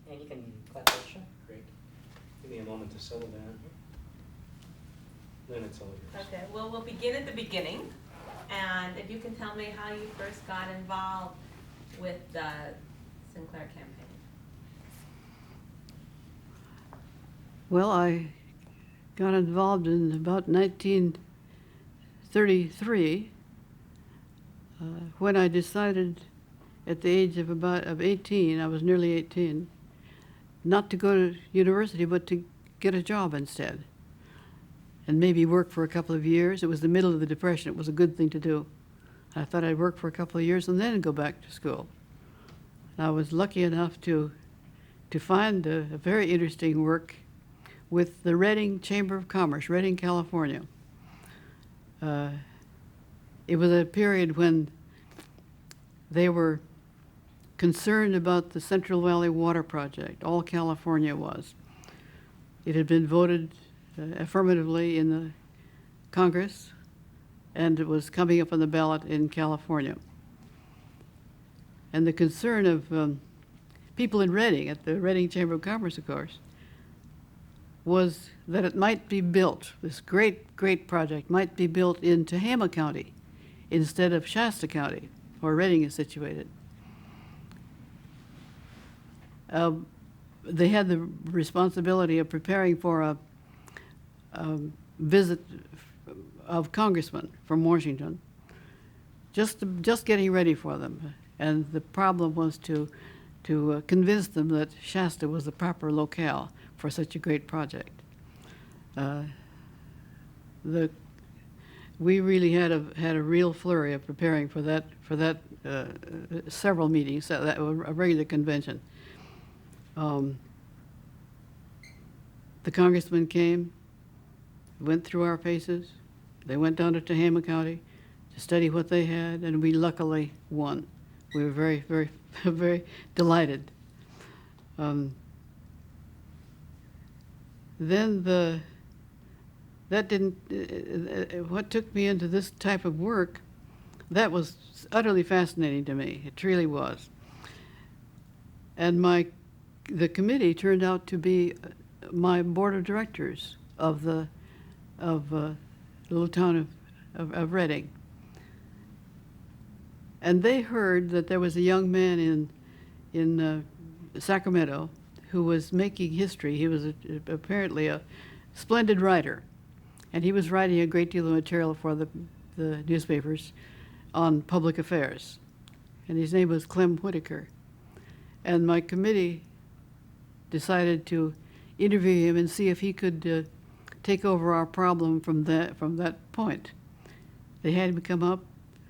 And you can clap extra. Great. Give me a moment to settle down here. Then it's all yours. Okay, well, we'll begin at the beginning. And if you can tell me how you first got involved with the Sinclair campaign. Well, I got involved in about 1933 when I decided at the age of 18, I was nearly 18, not to go to university but to get a job instead and maybe work for a couple of years. It was the middle of the Depression. It was a good thing to do. I thought I'd work for a couple of years and then go back to school. And I was lucky enough to find a very interesting work with the Redding Chamber of Commerce, Redding, California. It was a period when they were concerned about the Central Valley Water Project. All California was. It had been voted affirmatively in the Congress, and it was coming up on the ballot in California. And the concern of people in Redding, at the Redding Chamber of Commerce, of course, was that it might be built, this great, great project might be built in Tehama County instead of Shasta County, where Redding is situated. They had the responsibility of preparing for a visit of congressmen from Washington, just getting ready for them. And the problem was to convince them that Shasta was the proper locale for such a great project. We really had a real flurry of preparing for that several meetings, a regular convention. The congressmen came, went through our paces. They went down to Tehama County to study what they had, and we luckily won. We were very, very, very delighted. Then what took me into this type of work, that was utterly fascinating to me. It really was. And the committee turned out to be my board of directors of the little town of Redding. And they heard that there was a young man in Sacramento who was making history. He was apparently a splendid writer, and he was writing a great deal of material for the newspapers on public affairs. And his name was Clem Whitaker. And my committee decided to interview him and see if he could take over our problem from that point. They had him come up,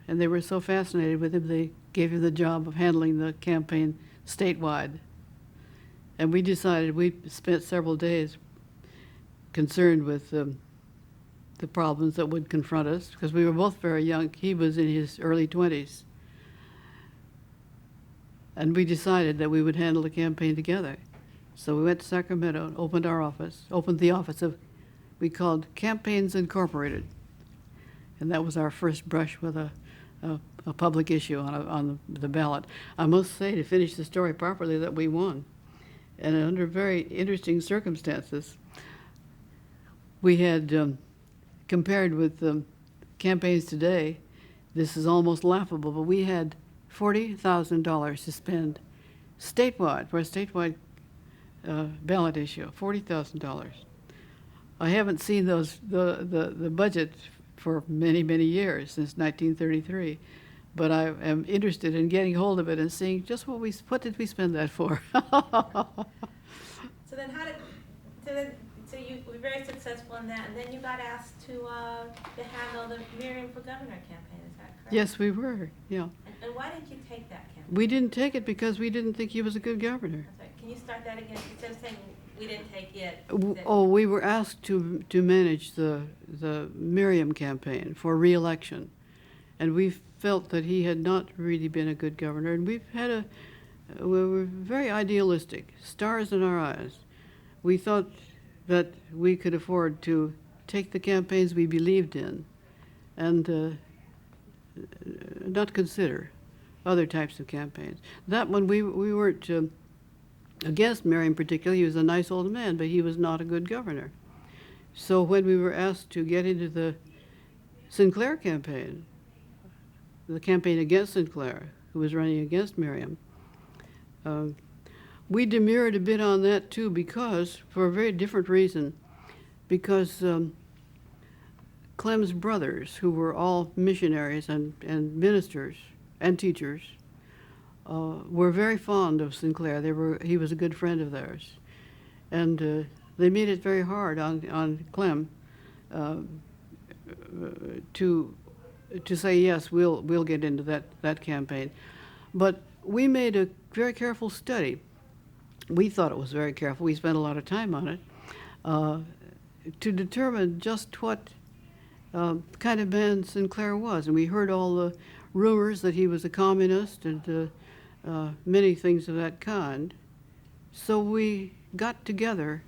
and they were so fascinated with him, they gave him the job of handling the campaign statewide. And we decided, we spent several days concerned with the problems that would confront us, because we were both very young. He was in his early 20s. And we decided that we would handle the campaign together. So we went to Sacramento and opened the office of, we called Campaigns Incorporated. And that was our first brush with a public issue on the ballot. I must say, to finish the story properly, that we won. And under very interesting circumstances. We had, compared with campaigns today, this is almost laughable, but we had $40,000 to spend statewide, for a statewide ballot issue, $40,000. I haven't seen the budget for many, many years, since 1933, but I am interested in getting hold of it and seeing just what did we spend that for. So you were very successful in that, and then you got asked to handle the Miriam for Governor campaign, is that correct? Yes, we were, yeah. And why didn't you take that campaign? We didn't take it because we didn't think he was a good governor. That's right. Can you start that again? Instead of saying we didn't take it. We were asked to manage the Miriam campaign for re-election, and we felt that he had not really been a good governor, and we were very idealistic, stars in our eyes. We thought that we could afford to take the campaigns we believed in and not consider other types of campaigns. That one we weren't against Merriam particularly. He was a nice old man, but he was not a good governor. So when we were asked to get into the Sinclair campaign, the campaign against Sinclair, who was running against Merriam, we demurred a bit on that too, because, for a very different reason, because Clem's brothers, who were all missionaries and ministers and teachers, were very fond of Sinclair. He was a good friend of theirs. And they made it very hard on Clem to say, yes, we'll get into that campaign. But we made a very careful study. We thought it was very careful. We spent a lot of time on it to determine just what kind of man Sinclair was. And we heard all the rumors that he was a communist and many things of that kind. So we got together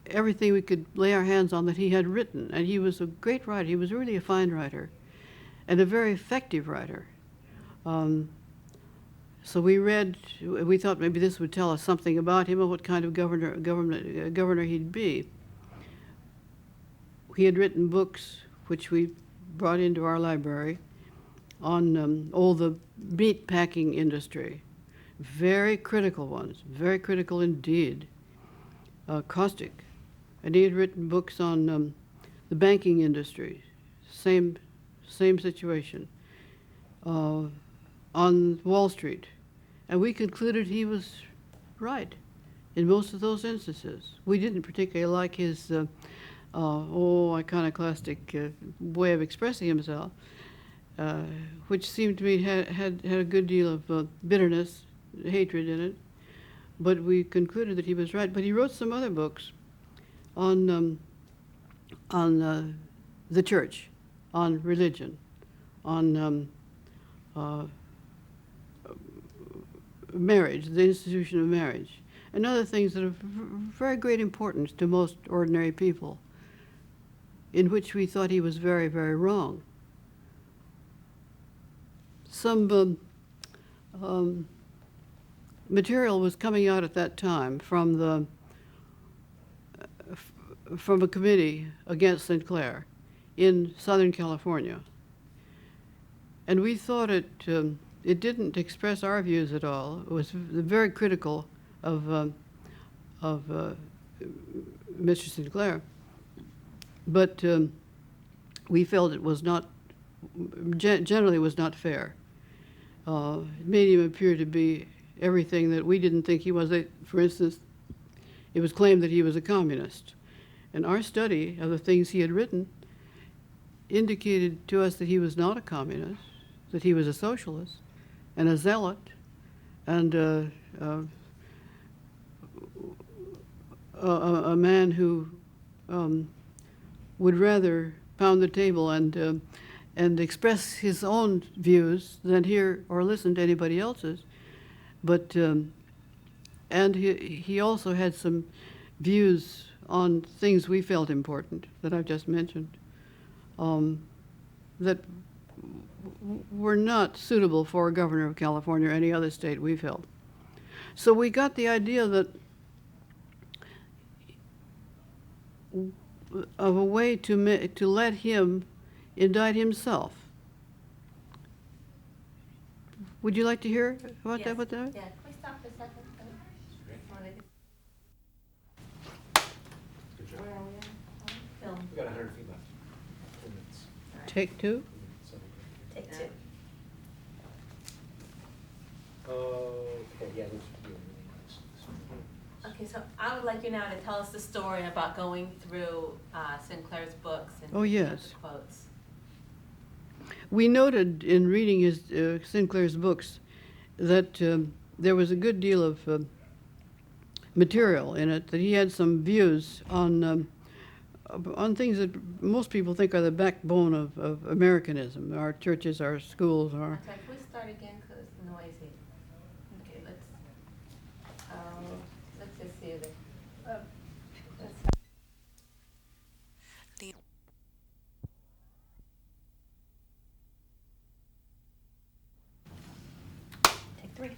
everything we could lay our hands on that he had written. And he was a great writer. He was really a fine writer and a very effective writer. So we thought maybe this would tell us something about him and what kind of governor he'd be. He had written books which we brought into our library on all the meat packing industry. Very critical ones, very critical indeed, caustic. And he had written books on the banking industry, same situation, on Wall Street. And we concluded he was right in most of those instances. We didn't particularly like his iconoclastic way of expressing himself, which seemed to me had a good deal of bitterness, hatred in it. But we concluded that he was right. But he wrote some other books on the church, on religion, on marriage, the institution of marriage, and other things that are very great importance to most ordinary people, in which we thought he was very, very wrong. Some material was coming out at that time from a committee against Sinclair in Southern California. And we thought it didn't express our views at all. It was very critical of Mr. Sinclair. But we felt it was not, generally was not fair. It made him appear to be everything that we didn't think he was. For instance, it was claimed that he was a communist. And our study of the things he had written indicated to us that he was not a communist, that he was a socialist and a zealot and a man who would rather pound the table and express his own views than hear or listen to anybody else's. But and he also had some views on things we felt important that I've just mentioned, that were not suitable for a governor of California or any other state, we felt. So we got the idea that of a way to let him indict himself. Would you like to hear about that? What that? Yeah, can we stop for a second? Good job. Where are we at? Film. We got 100 feet left. 2 minutes. Take two? Take two. Okay, yeah, we should do everything else. Okay, so I would like you now to tell us the story about going through Sinclair's books and Oh, yes. the quotes. We noted in reading his Sinclair's books that there was a good deal of material in it, that he had some views on things that most people think are the backbone of Americanism. Our churches, our schools, our... Okay, can we start again because it's noisy? Okay, let's just see it. Take three.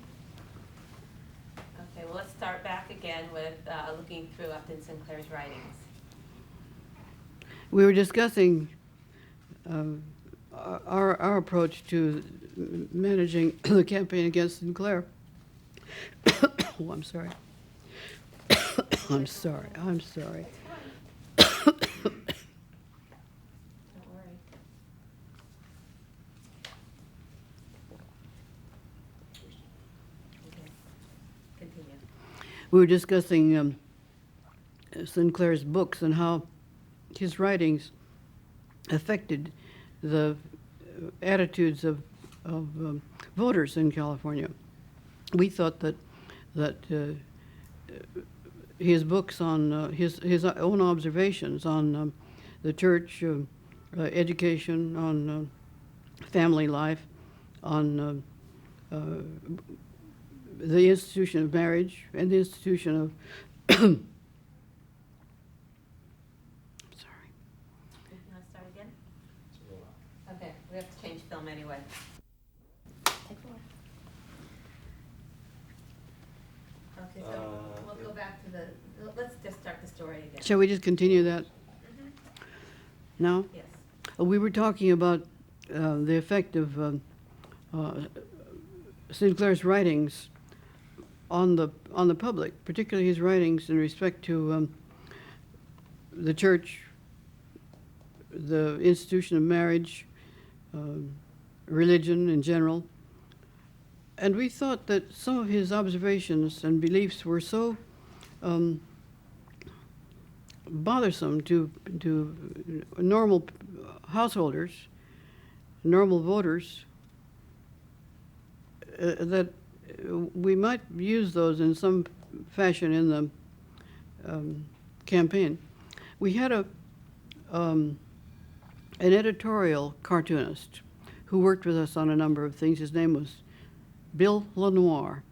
let's start back again with looking through Upton Sinclair's writings. We were discussing our approach to managing the campaign against Sinclair. Oh, I'm sorry. I'm sorry. Don't worry. Okay. Continue. We were discussing Sinclair's books and how his writings affected the attitudes of voters in California. We thought that his books on his own observations on the church, education, on family life, on the institution of marriage and the institution of You want to start again? It's a roll-out. Okay, we have to change film anyway. Take 4. Okay, so we'll go back to let's just start the story again. Shall we just continue that now? Yes. We were talking about the effect of Sinclair's writings on the public, particularly his writings in respect to the church, the institution of marriage, religion in general. And we thought that some of his observations and beliefs were so bothersome to normal householders, normal voters, that we might use those in some fashion in the campaign. We had an editorial cartoonist who worked with us on a number of things. His name was Bill Lenoir.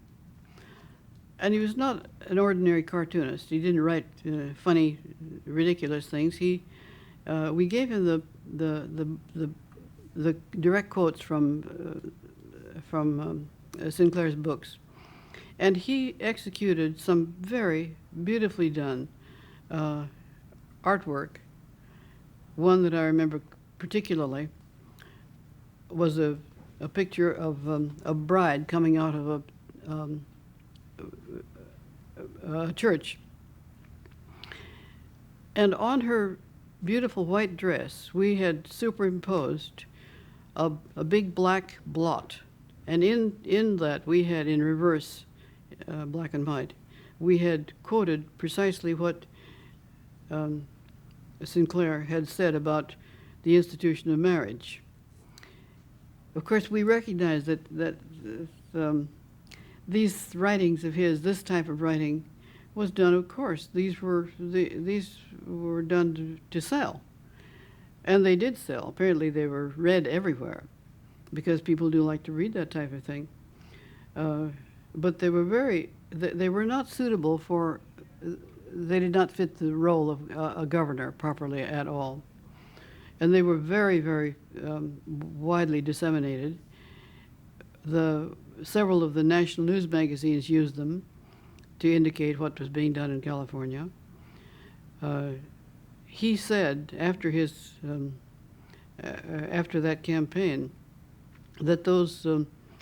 And he was not an ordinary cartoonist. He didn't write funny, ridiculous things. We gave him the direct quotes from Sinclair's books, and he executed some very beautifully done artwork. One that I remember particularly was a picture of a bride coming out of a church. And on her beautiful white dress, we had superimposed a big black blot. And in that, we had in reverse, black and white, we had quoted precisely what Sinclair had said about the institution of marriage. Of course, we recognize that these writings of his, this type of writing, was done, of course. These were done to sell. And they did sell. Apparently they were read everywhere, because people do like to read that type of thing. But they were not suitable for, they did not fit the role of a governor properly at all. And they were very, very widely disseminated. Several of the national news magazines used them to indicate what was being done in California. He said after that campaign that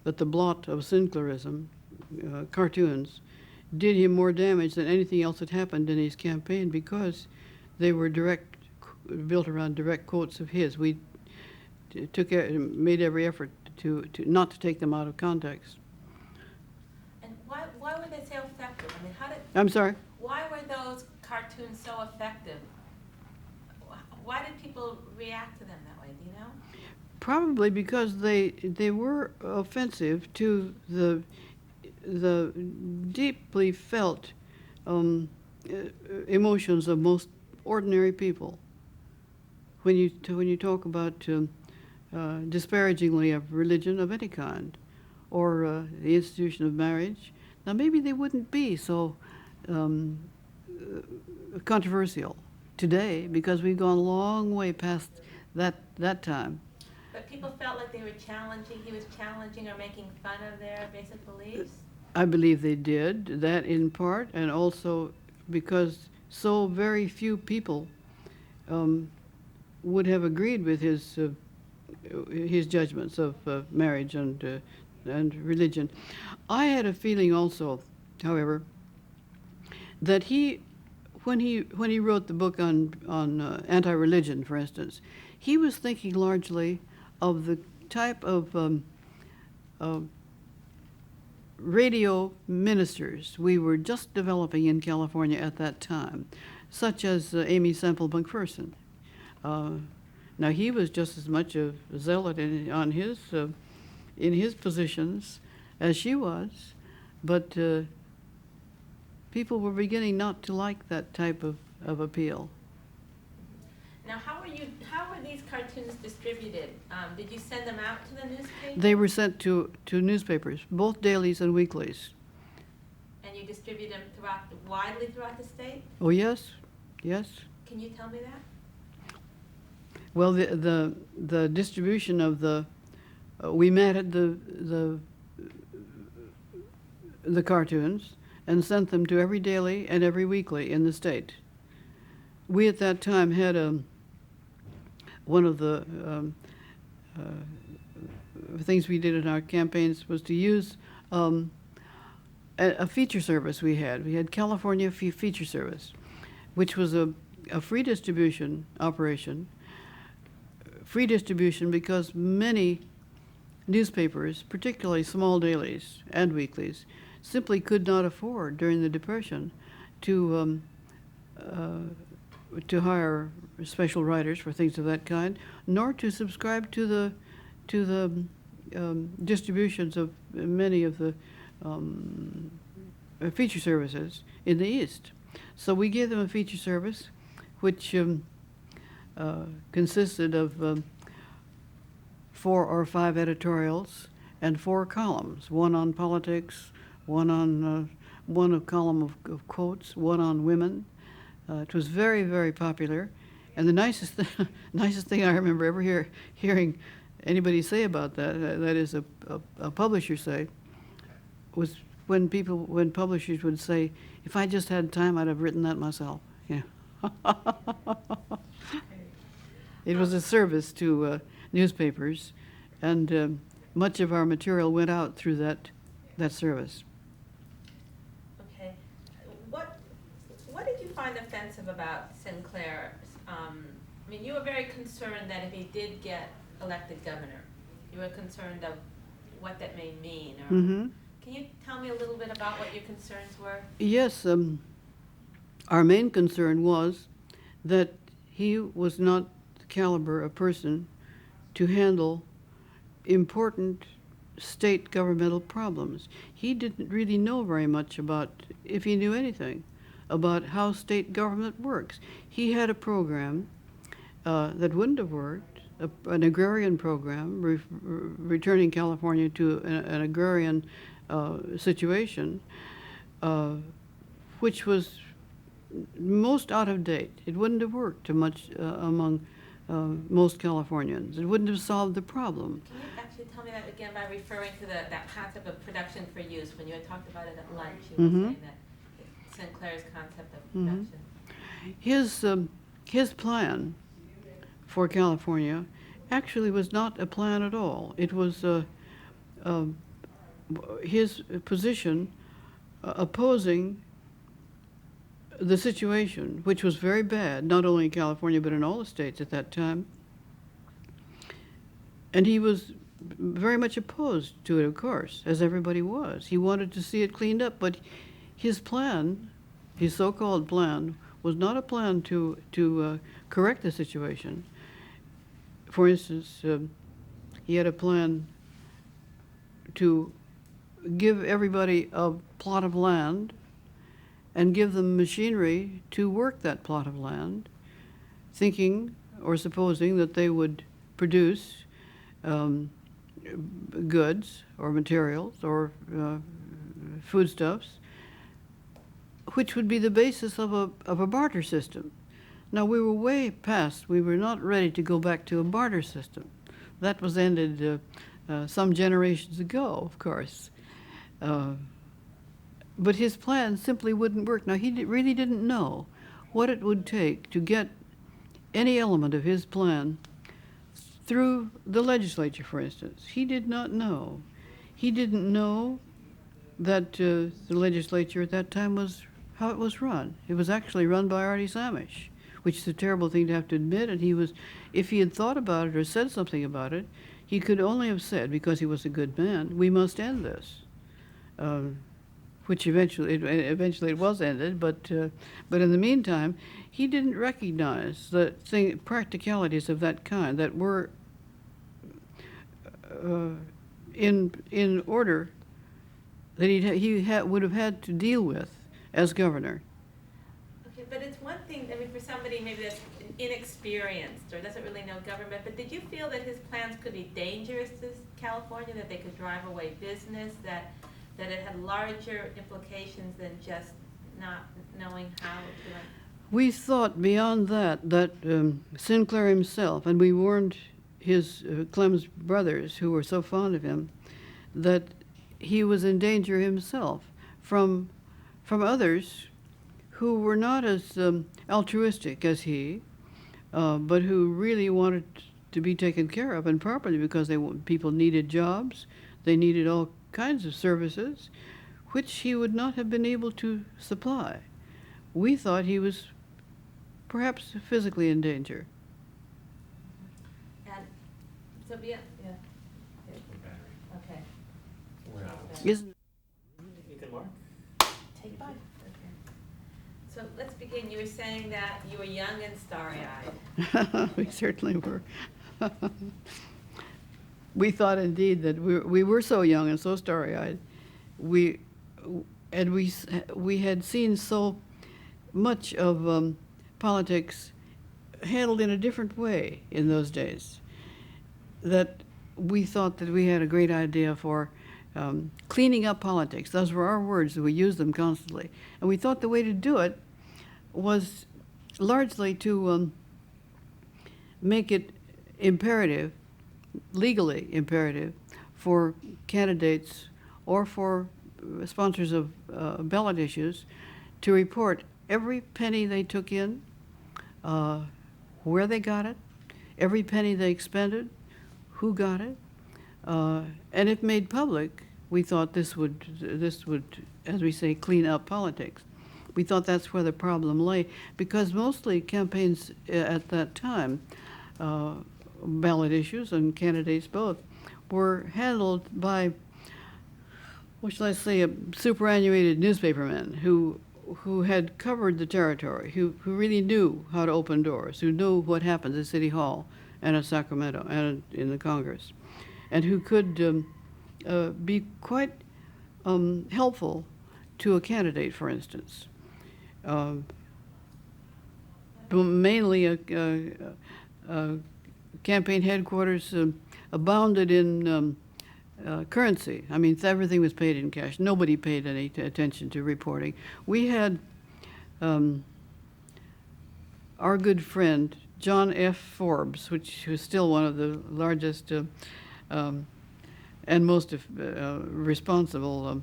that the blot of Sinclairism, cartoons, did him more damage than anything else that happened in his campaign, because they were built around direct quotes of his. We made every effort to not to take them out of context. And why were they so effective? I mean, I'm sorry? Why were those cartoons so effective? Why did people react to them that way? Do you know? Probably because they were offensive to the deeply felt emotions of most ordinary people. When you talk about disparagingly of religion of any kind, or the institution of marriage, now maybe they wouldn't be so controversial today, because we've gone a long way past that time. But people felt like he was challenging or making fun of their basic beliefs? I believe they did, that in part, and also because so very few people would have agreed with his judgments of marriage and religion. I had a feeling also, however, that when he wrote the book on anti-religion, for instance, he was thinking largely of the type of radio ministers we were just developing in California at that time, such as Amy Semple McPherson. Now he was just as much a zealot in his positions as she was, but people were beginning not to like that type of appeal. Now, how were these cartoons distributed? Did you send them out to the newspapers? They were sent to newspapers, both dailies and weeklies. And you distribute them widely throughout the state? Oh, yes, yes. Can you tell me that? Well, the distribution of we matted the cartoons and sent them to every daily and every weekly in the state. We at that time had one of the things we did in our campaigns was to use a feature service we had. We had California Feature Service, which was a free distribution operation. Free distribution because many newspapers, particularly small dailies and weeklies, simply could not afford during the Depression to hire special writers for things of that kind, nor to subscribe to the distributions of many of the feature services in the East. So we gave them a feature service, which consisted of 4 or 5 editorials and 4 columns, one on politics, one a column of quotes, one on women. It was very, very popular. And the nicest thing I remember ever hearing anybody say about that is a publisher say, was when publishers would say, if I just had time, I'd have written that myself. Yeah. It was a service to newspapers, and much of our material went out through that service. Okay. What did you find offensive about Sinclair? I mean, you were very concerned that if he did get elected governor, you were concerned of what that may mean. Or Mm-hmm. Can you tell me a little bit about what your concerns were? Yes, our main concern was that he was not the caliber of person to handle important state governmental problems. He didn't really know very much about, if he knew anything, about how state government works. He had a program that wouldn't have worked, an agrarian program, returning California to an agrarian situation, which was most out of date. It wouldn't have worked too much among most Californians. It wouldn't have solved the problem. Can you actually tell me that again by referring to that concept of production for use? When you had talked about it at lunch, you were saying that Sinclair's concept of production. His plan for California actually was not a plan at all. It was his position opposing the situation, which was very bad, not only in California but in all the states at that time. And he was very much opposed to it, of course, as everybody was. He wanted to see it cleaned up, but his plan, his so-called plan, was not a plan to correct the situation. For instance, he had a plan to give everybody a plot of land and give them machinery to work that plot of land, thinking or supposing that they would produce goods or materials or foodstuffs, which would be the basis of a barter system. Now, we were way past. We were not ready to go back to a barter system. That was ended some generations ago, of course. but his plan simply wouldn't work. Now, really didn't know what it would take to get any element of his plan through the legislature, for instance. He did not know. He didn't know that the legislature at that time was how it was run. It was actually run by Artie Samish, which is a terrible thing to have to admit. And he was, if he had thought about it or said something about it, he could only have said, because he was a good man, we must end this. Which eventually it was ended, but in the meantime, he didn't recognize the practicalities of that kind that were in order that he would have had to deal with as governor. Okay, but it's one thing, I mean, for somebody maybe that's inexperienced or doesn't really know government, but did you feel that his plans could be dangerous to California, that they could drive away business, that it had larger implications than just not knowing how to run? We thought beyond that Sinclair himself, and we warned his Clem's brothers, who were so fond of him, that he was in danger himself from others who were not as altruistic as he, but who really wanted to be taken care of, and properly, because people needed jobs, they needed all kinds of services, which he would not have been able to supply. We thought he was perhaps physically in danger. And so yeah. Okay. Isn't You can mark? Take 5. Okay. So let's begin. You were saying that you were young and starry-eyed. We certainly were. We thought indeed that we were so young and so starry-eyed. We had seen so much of politics handled in a different way in those days that we thought that we had a great idea for cleaning up politics. Those were our words, we used them constantly. And we thought the way to do it was largely to make it imperative, legally imperative, for candidates or for sponsors of ballot issues to report every penny they took in, where they got it, every penny they expended, who got it, and if made public, we thought this would, as we say, clean up politics. We thought that's where the problem lay, because mostly campaigns at that time, ballot issues and candidates both, were handled by, what shall I say, superannuated newspapermen who had covered the territory, who really knew how to open doors, who knew what happened at City Hall and at Sacramento and in the Congress, and who could be quite helpful to a candidate, for instance. Mainly campaign headquarters abounded in currency. I mean, everything was paid in cash. Nobody paid any attention to reporting. We had our good friend, John F. Forbes, which was still one of the largest and most responsible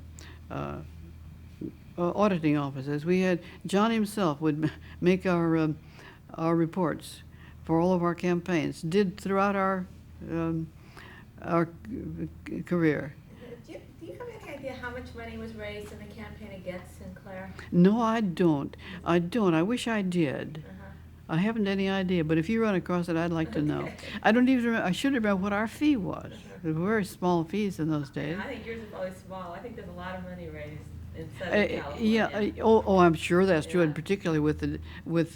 auditing offices. We had, John himself would make our reports for all of our campaigns, did throughout our career. Do you have any idea how much money was raised in the campaign against Sinclair? No, I don't. I wish I did. I haven't any idea, but if you run across it, I'd like to know. I don't even remember, I should remember what our fee was. There were very small fees in those days. I think yours is probably small. I think there's a lot of money raised in Southern California. Yeah, I'm sure that's true, Yeah. and particularly with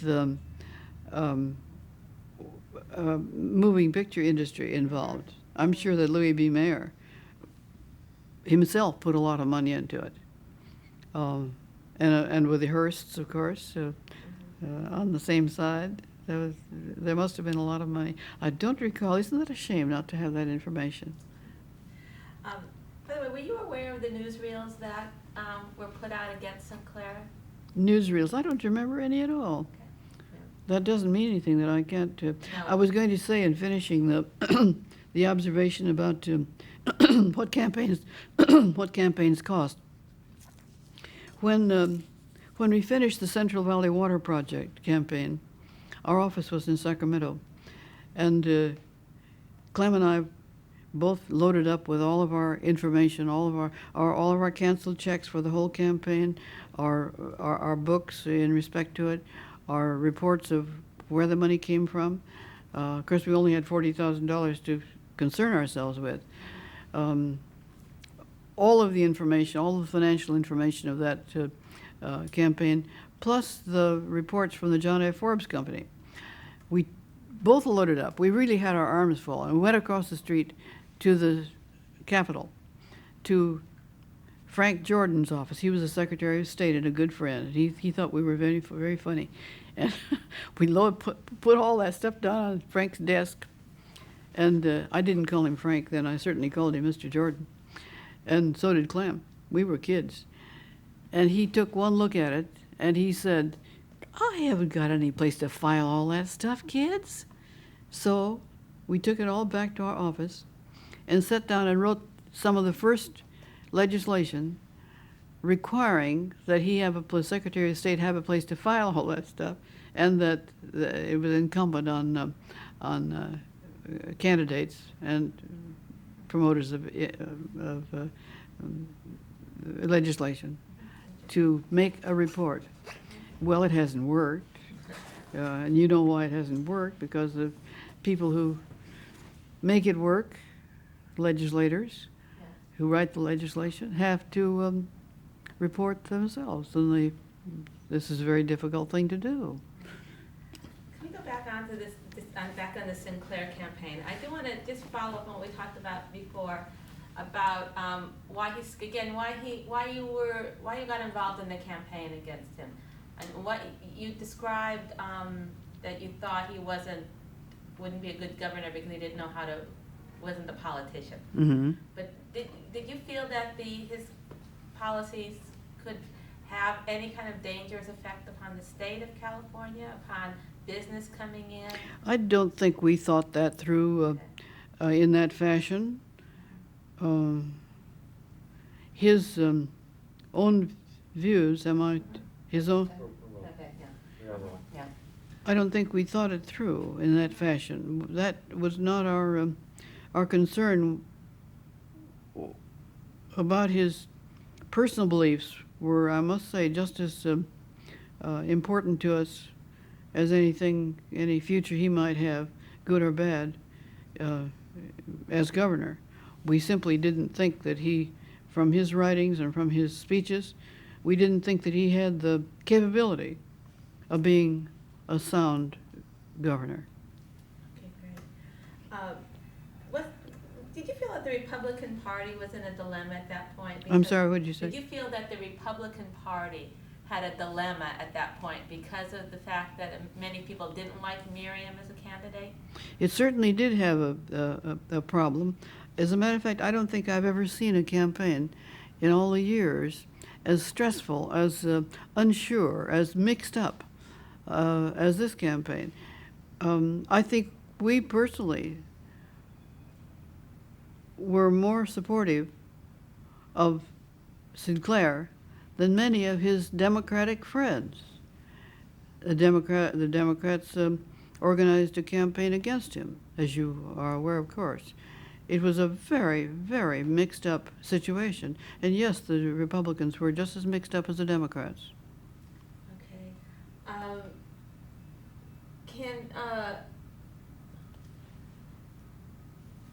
the moving picture industry involved. I'm sure that Louis B. Mayer himself put a lot of money into it. And with the Hearsts, of course, on the same side, there must have been a lot of money. I don't recall. Isn't that a shame not to have that information? By the way, were you aware of the newsreels that were put out against Sinclair? Newsreels. I don't remember any at all. Okay. That doesn't mean anything that I can't. No. I was going to say in finishing the the observation about what campaigns cost. When we finished the Central Valley Water Project campaign, our office was in Sacramento, and Clem and I both loaded up with all of our information, all of our canceled checks for the whole campaign, our books in respect to it, our reports of where the money came from. Of course, we only had $40,000 to concern ourselves with. All of the information, all the financial information of that campaign, plus the reports from the John F. Forbes Company. We both loaded up. We really had our arms full, and we went across the street to the Capitol, to Frank Jordan's office. He was the Secretary of State and a good friend. He thought we were very, very funny. And we put all that stuff down on Frank's desk. And I didn't call him Frank then. I certainly called him Mr. Jordan. And so did Clem. We were kids. And he took one look at it, and he said, "I haven't got any place to file all that stuff, kids." So we took it all back to our office and sat down and wrote some of the first legislation requiring that he have a Secretary of State have a place to file all that stuff, and that it was incumbent on candidates and promoters of legislation to make a report. Well, it hasn't worked, and you know why it hasn't worked, because the people who make it work, legislators who write the legislation, have to report themselves, and this is a very difficult thing to do. Can we go back onto this back on the Sinclair campaign? I do want to just follow up on what we talked about before, about why you got involved in the campaign against him, and what you described, that you thought he wouldn't be a good governor because he wasn't a politician. Mm-hmm. But did you feel that his policies could have any kind of dangerous effect upon the state of California, upon business coming in? I don't think we thought that through in that fashion. His own views, his own. Okay, yeah. Yeah. I don't think we thought it through in that fashion. That was not our concern. About his personal beliefs were, I must say, just as important to us as any future he might have, good or bad, as governor. We simply didn't think that from his writings and from his speeches, we didn't think that he had the capability of being a sound governor. Okay, great. Did you feel that the Republican Party was in a dilemma at that point? I'm sorry, what did you say? Did you feel that the Republican Party had a dilemma at that point because of the fact that many people didn't like Miriam as a candidate? It certainly did have a problem. As a matter of fact, I don't think I've ever seen a campaign in all the years as stressful, as unsure, as mixed up as this campaign. I think we personally were more supportive of Sinclair than many of his Democratic friends. The Democrats organized a campaign against him, as you are aware, of course. It was a very, very mixed up situation. And yes, the Republicans were just as mixed up as the Democrats. Okay.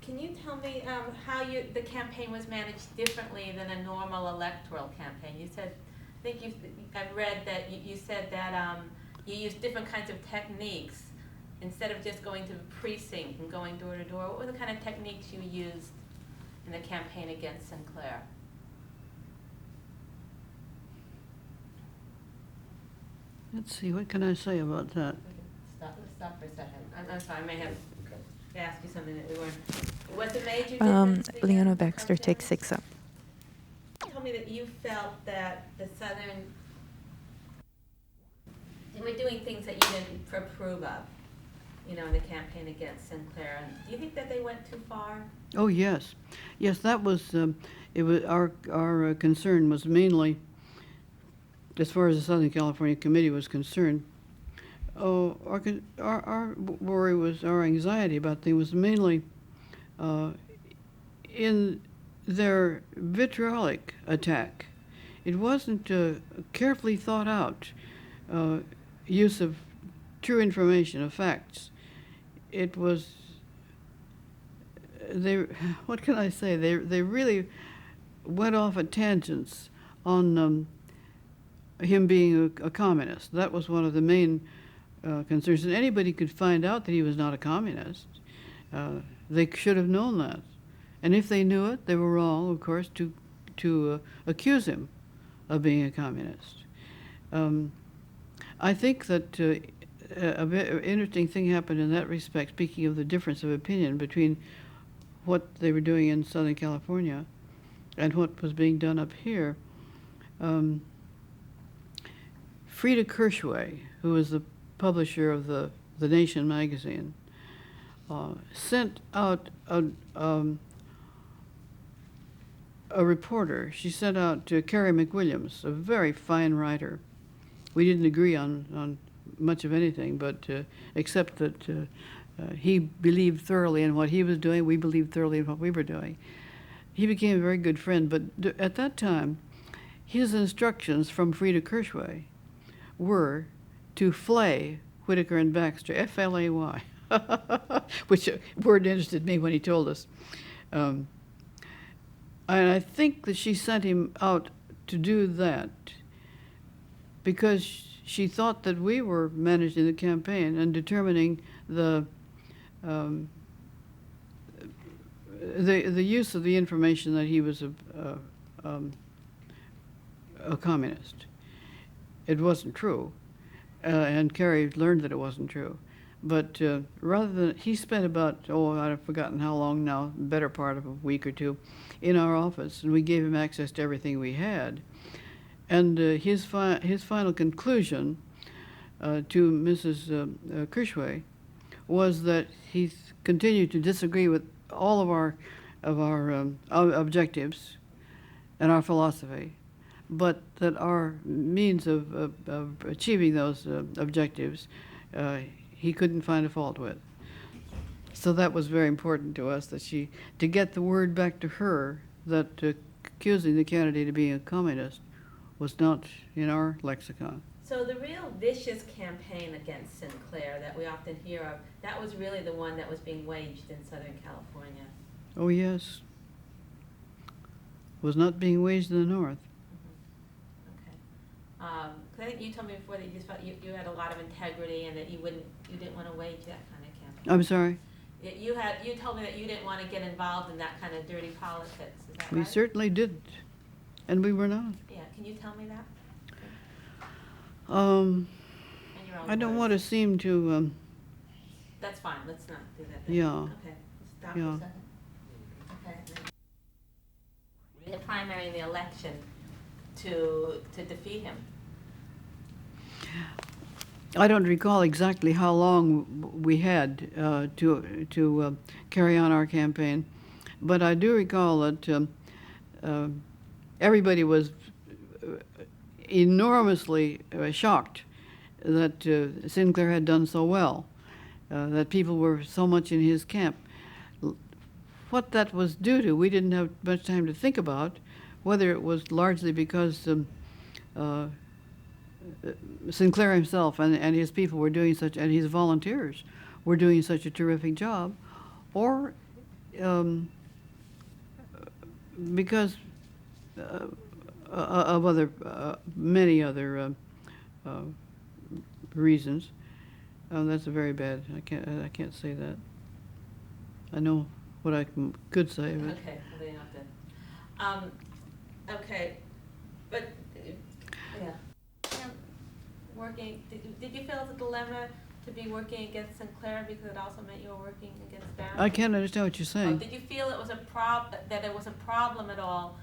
Can you tell me how the campaign was managed differently than a normal electoral campaign? You said, I've read that you said that you used different kinds of techniques instead of just going to the precinct and going door to door. What were the kind of techniques you used in the campaign against Sinclair? Let's see, what can I say about that? Let's stop for a second. I'm sorry, I may have asked you something that we weren't. What's the major difference? Leone Baxter, take 6 up. Told me that you felt that the Southern were doing things that you didn't approve of, in the campaign against Sinclair. And do you think that they went too far? Oh yes, yes. That was it. Was our concern was mainly as far as the Southern California Committee was concerned, our worry was, our anxiety about things was mainly in their vitriolic attack. It wasn't a carefully thought out use of true information, of facts. It was, what can I say? They really went off at tangents on him being a communist. That was one of the main concerns. And anybody could find out that he was not a communist. They should have known that. And if they knew it, they were wrong, of course, to accuse him of being a communist. I think that a very interesting thing happened in that respect, speaking of the difference of opinion between what they were doing in Southern California and what was being done up here. Frida Kirschway, who was the publisher of the Nation magazine, sent out a reporter. She sent out to Carrie McWilliams, a very fine writer. We didn't agree on much of anything, but except that he believed thoroughly in what he was doing, we believed thoroughly in what we were doing. He became a very good friend, but at that time, his instructions from Frida Kirschway were to flay Whitaker and Baxter, F-L-A-Y, which word interested me when he told us. And I think that she sent him out to do that because she thought that we were managing the campaign and determining the use of the information that he was a communist. It wasn't true, and Carrie learned that it wasn't true. But rather than, he spent about, I've forgotten how long now, better part of a week or two, in our office, and we gave him access to everything we had. And his final conclusion to Mrs. Kirschway was that he continued to disagree with all of our objectives and our philosophy, but that our means of achieving those objectives he couldn't find a fault with. So that was very important to us, that to get the word back to her that accusing the candidate of being a communist was not in our lexicon. So the real vicious campaign against Sinclair that we often hear of, that was really the one that was being waged in Southern California. Oh yes, was not being waged in the North. Okay. 'Cause I think you told me before that you just felt you had a lot of integrity and that you didn't want to wage that kind of campaign. I'm sorry? You told me that you didn't want to get involved in that kind of dirty politics. Is that We right? certainly didn't, and we were not. Yeah. Can you tell me that? In your own I don't words. want to seem to, That's fine. Let's not do that. Then. yeah. Okay. Stop for Yeah. a second. Okay. In the primary in the election to defeat him. I don't recall exactly how long we had to carry on our campaign, but I do recall that everybody was enormously shocked that Sinclair had done so well, that people were so much in his camp. What that was due to, we didn't have much time to think about, whether it was largely because Sinclair himself and his people were doing such, and his volunteers were doing such a terrific job, or because of many other reasons. That's a very bad. I can't say that. I know what I could say. But Okay. Well, then you have to. Okay, but yeah. Working. Did you feel it's a dilemma to be working against Sinclair because it also meant you were working against Downey? I can't understand what you're saying. Did you feel it was that it was a problem at all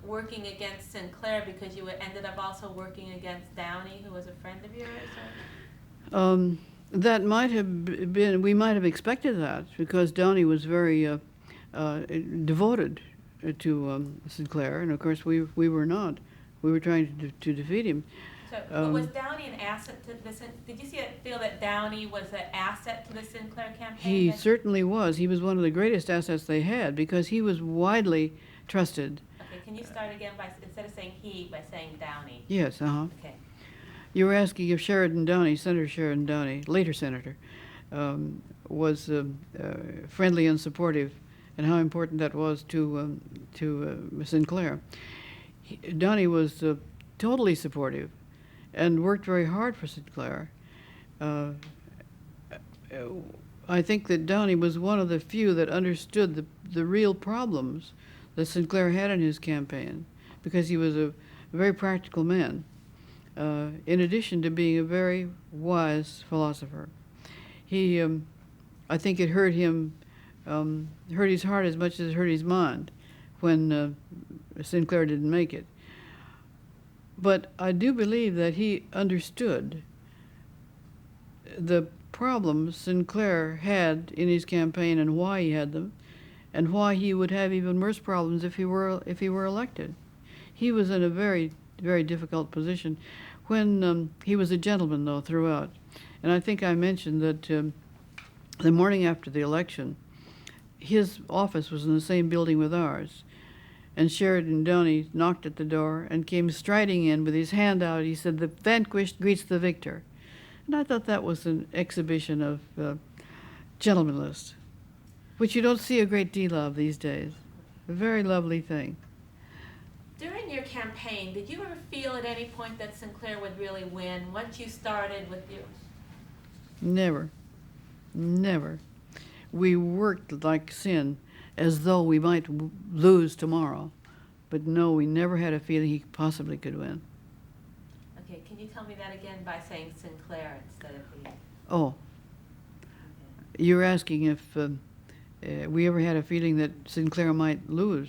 working against Sinclair because you ended up also working against Downey, who was a friend of yours? Or? That might have been, we might have expected that, because Downey was very devoted to Sinclair, and of course we were not. We were trying to defeat him. So, but was Downey an asset to the, did you feel that Downey was an asset to the Sinclair campaign? He certainly was. He was one of the greatest assets they had because he was widely trusted. Okay, can you start again by, instead of saying he, by saying Downey? Yes, Okay. You were asking if Sheridan Downey, Senator Sheridan Downey, later senator, was friendly and supportive, and how important that was to Sinclair. Downey was totally supportive and worked very hard for Sinclair. I think that Downey was one of the few that understood the real problems that Sinclair had in his campaign, because he was a very practical man, in addition to being a very wise philosopher. He, I think it hurt him, hurt his heart as much as it hurt his mind when Sinclair didn't make it. But I do believe that he understood the problems Sinclair had in his campaign and why he had them, and why he would have even worse problems if he were elected. He was in a very, very difficult position when he was a gentleman, though, throughout. And I think I mentioned that the morning after the election, his office was in the same building with ours. And Sheridan Downey knocked at the door and came striding in with his hand out. He said, "The vanquished greets the victor." And I thought that was an exhibition of gentlemanliness, which you don't see a great deal of these days. A very lovely thing. During your campaign, did you ever feel at any point that Sinclair would really win once you started with you? Never. Never. We worked like sin, as though we might lose tomorrow. But no, we never had a feeling he possibly could win. Okay, can you tell me that again by saying Sinclair instead of he? Oh, Okay. you're asking if we ever had a feeling that Sinclair might lose.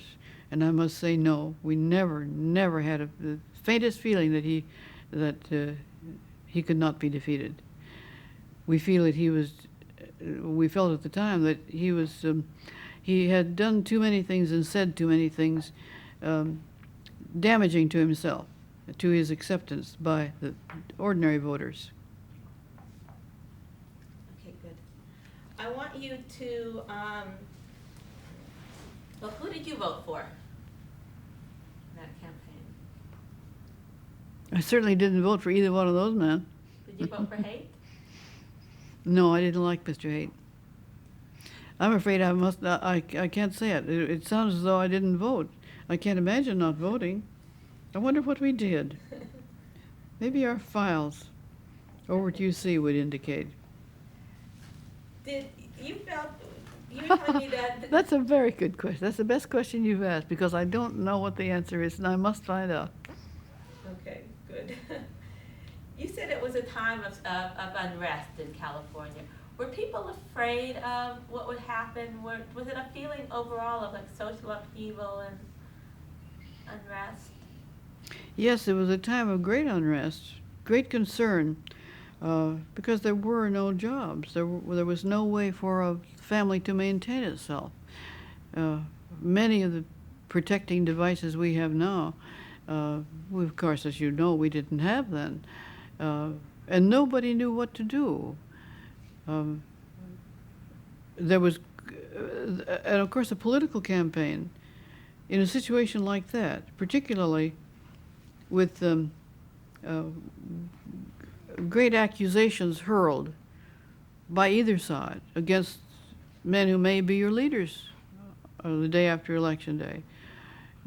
And I must say no, we never had the faintest feeling that he could not be defeated. We feel that we felt at the time that he had done too many things and said too many things, damaging to himself, to his acceptance by the ordinary voters. Okay, good. I want you to, well, who did you vote for in that campaign? I certainly didn't vote for either one of those men. Did you vote for Haight? No, I didn't like Mr. Haight. I'm afraid I can't say it. It sounds as though I didn't vote. I can't imagine not voting. I wonder what we did. Maybe our files over at UC would indicate. Did you felt, you were telling me that. That's a very good question. That's the best question you've asked, because I don't know what the answer is, and I must find out. Okay, good. You said it was a time of unrest in California. Were people afraid of what would happen? Was it a feeling overall of like social upheaval and unrest? Yes, it was a time of great unrest, great concern, because there were no jobs. There was no way for a family to maintain itself. Many of the protecting devices we have now, of course, as you know, we didn't have then. And nobody knew what to do. There was, and of course, a political campaign in a situation like that, particularly with great accusations hurled by either side against men who may be your leaders the day after Election Day,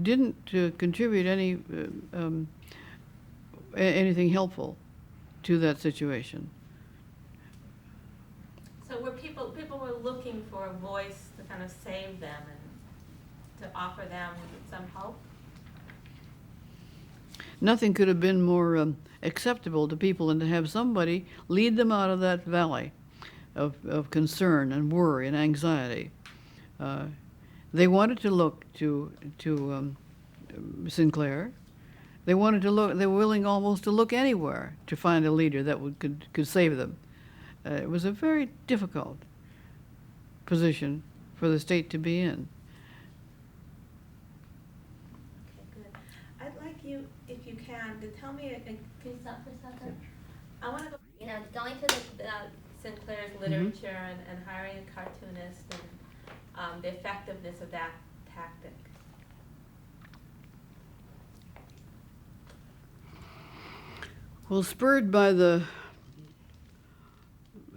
didn't contribute anything helpful to that situation. So were people were looking for a voice to kind of save them and to offer them some hope? Nothing could have been more acceptable to people than to have somebody lead them out of that valley of concern and worry and anxiety. They wanted to look to Sinclair. They wanted to look. They were willing almost to look anywhere to find a leader that could save them. It was a very difficult position for the state to be in. Okay, good. I'd like you if you can, to tell me, can you stop for a second? I want to go, going to the Sinclair's literature and hiring a cartoonist and the effectiveness of that tactic. Well, spurred by the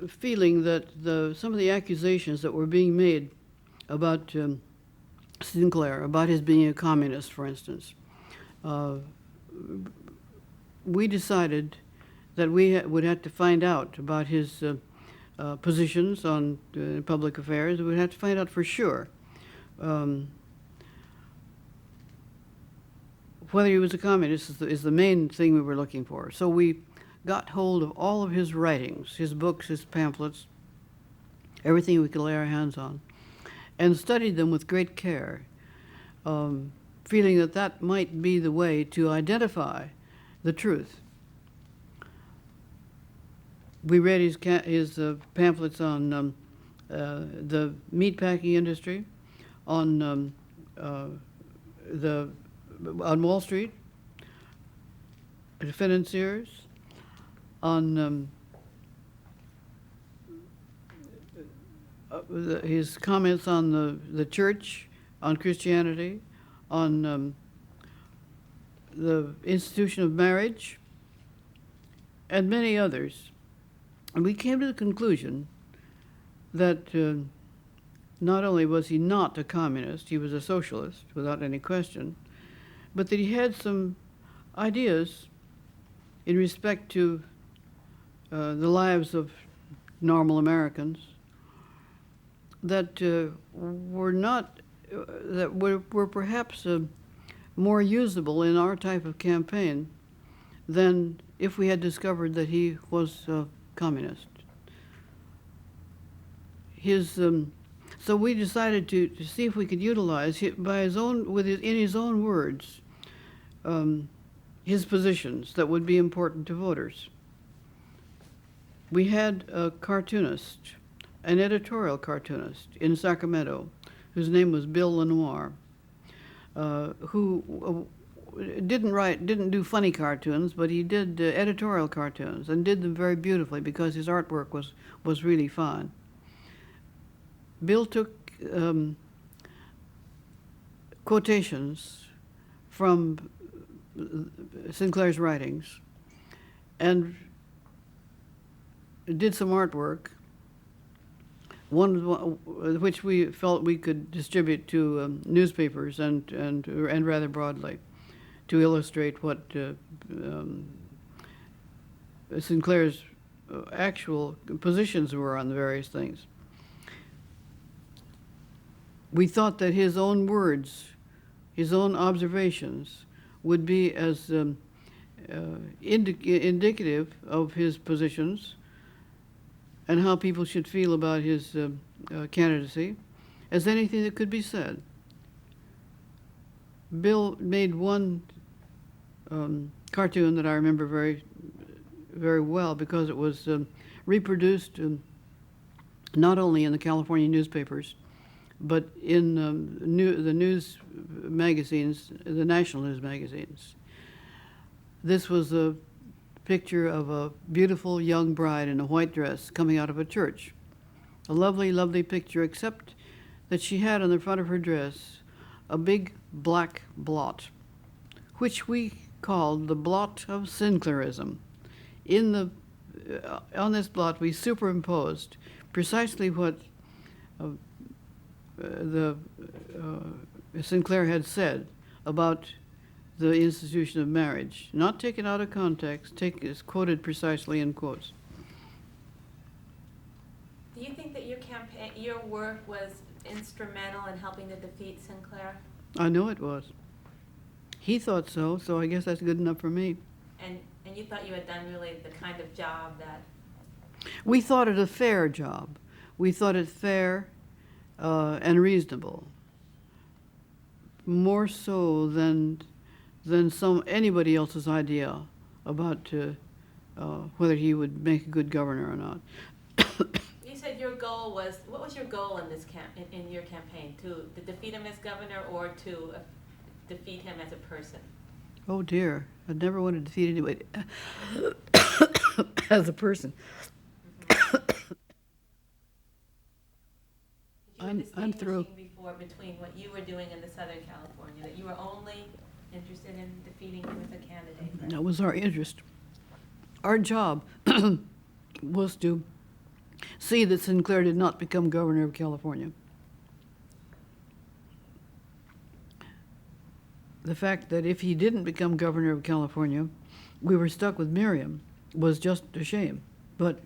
feeling that some of the accusations that were being made about Sinclair, about his being a communist, for instance, we decided that we would have to find out about his positions on public affairs. We'd have to find out for sure whether he was a communist is the main thing we were looking for. So we got hold of all of his writings, his books, his pamphlets, everything we could lay our hands on, and studied them with great care, feeling that that might be the way to identify the truth. We read his pamphlets on the meatpacking industry, on Wall Street, the financiers, on his comments on the church, on Christianity, on the institution of marriage, and many others. And we came to the conclusion that not only was he not a communist, he was a socialist without any question, but that he had some ideas in respect to the lives of normal Americans that were not, that were perhaps more usable in our type of campaign than if we had discovered that he was a communist. So we decided to see if we could utilize by his own, in his own words, his positions that would be important to voters. We had a cartoonist, an editorial cartoonist in Sacramento, whose name was Bill Lenoir, who didn't do funny cartoons, but he did editorial cartoons and did them very beautifully because his artwork was really fine. Bill took quotations from Sinclair's writings and did some artwork, which we felt we could distribute to newspapers and rather broadly to illustrate what Sinclair's actual positions were on the various things. We thought that his own words, his own observations, would be as indicative of his positions and how people should feel about his candidacy as anything that could be said. Bill made one cartoon that I remember very, very well because it was reproduced not only in the California newspapers, but in the news magazines, the national news magazines. This was a picture of a beautiful young bride in a white dress coming out of a church. A lovely, lovely picture, except that she had on the front of her dress a big black blot, which we called the blot of Sinclairism. On this blot, we superimposed precisely what Sinclair had said about the institution of marriage, not taken out of context, is quoted precisely in quotes. Do you think that your work was instrumental in helping to defeat Sinclair? I know it was. He thought so, so I guess that's good enough for me. And you thought you had done really the kind of job that... We thought it a fair job. We thought it fair and reasonable, more so than anybody else's idea about whether he would make a good governor or not. You said your goal was, what was your goal in this in your campaign? To defeat him as governor or to defeat him as a person? Oh dear, I never want to defeat anybody as a person. You were I'm through. distinguishing before between what you were doing in the Southern California, that you were only interested in defeating him as a candidate. right? That was our interest. Our job was to see that Sinclair did not become governor of California. The fact that if he didn't become governor of California, we were stuck with Miriam was just a shame. But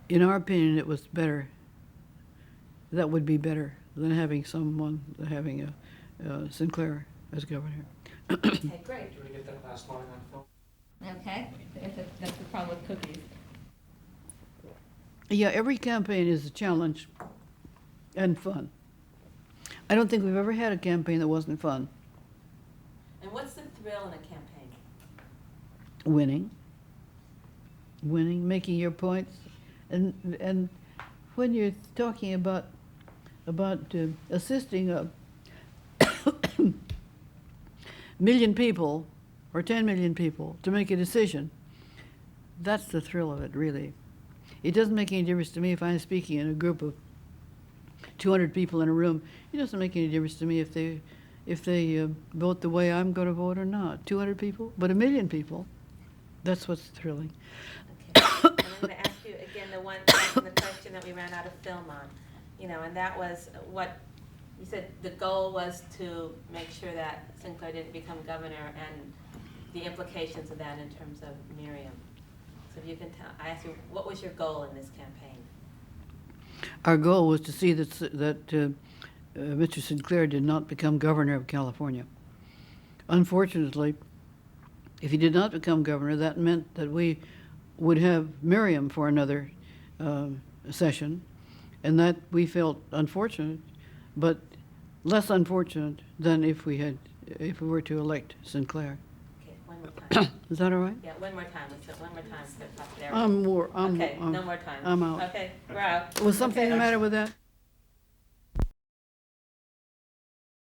in our opinion, it was better. That would be better than having having Sinclair as governor. Okay, great. Do you want to get that last line on film? Okay, that's the problem with cookies. Yeah, every campaign is a challenge and fun. I don't think we've ever had a campaign that wasn't fun. And what's the thrill in a campaign? Winning, making your points, and when you're talking about assisting a million people or 10 million people to make a decision, that's the thrill of it, really. It doesn't make any difference to me if I'm speaking in a group of 200 people in a room. It doesn't make any difference to me if they vote the way I'm going to vote or not. 200 people, but 1 million people, that's what's thrilling. Okay, and I'm going to ask you again the question that we ran out of film on, and that was what you said. The goal was to make sure that Sinclair didn't become governor, and the implications of that in terms of Miriam. So if you can tell, I asked you, what was your goal in this campaign? Our goal was to see that Mr. Sinclair did not become governor of California. Unfortunately, if he did not become governor, that meant that we would have Miriam for another session, and that we felt unfortunate, but less unfortunate than if we were to elect Sinclair. Okay, one more time. Is that all right? Yeah, one more time. Let's do it one more time. So it's up there. Okay, no more time. I'm out. Okay, we're out. Was something the matter with that?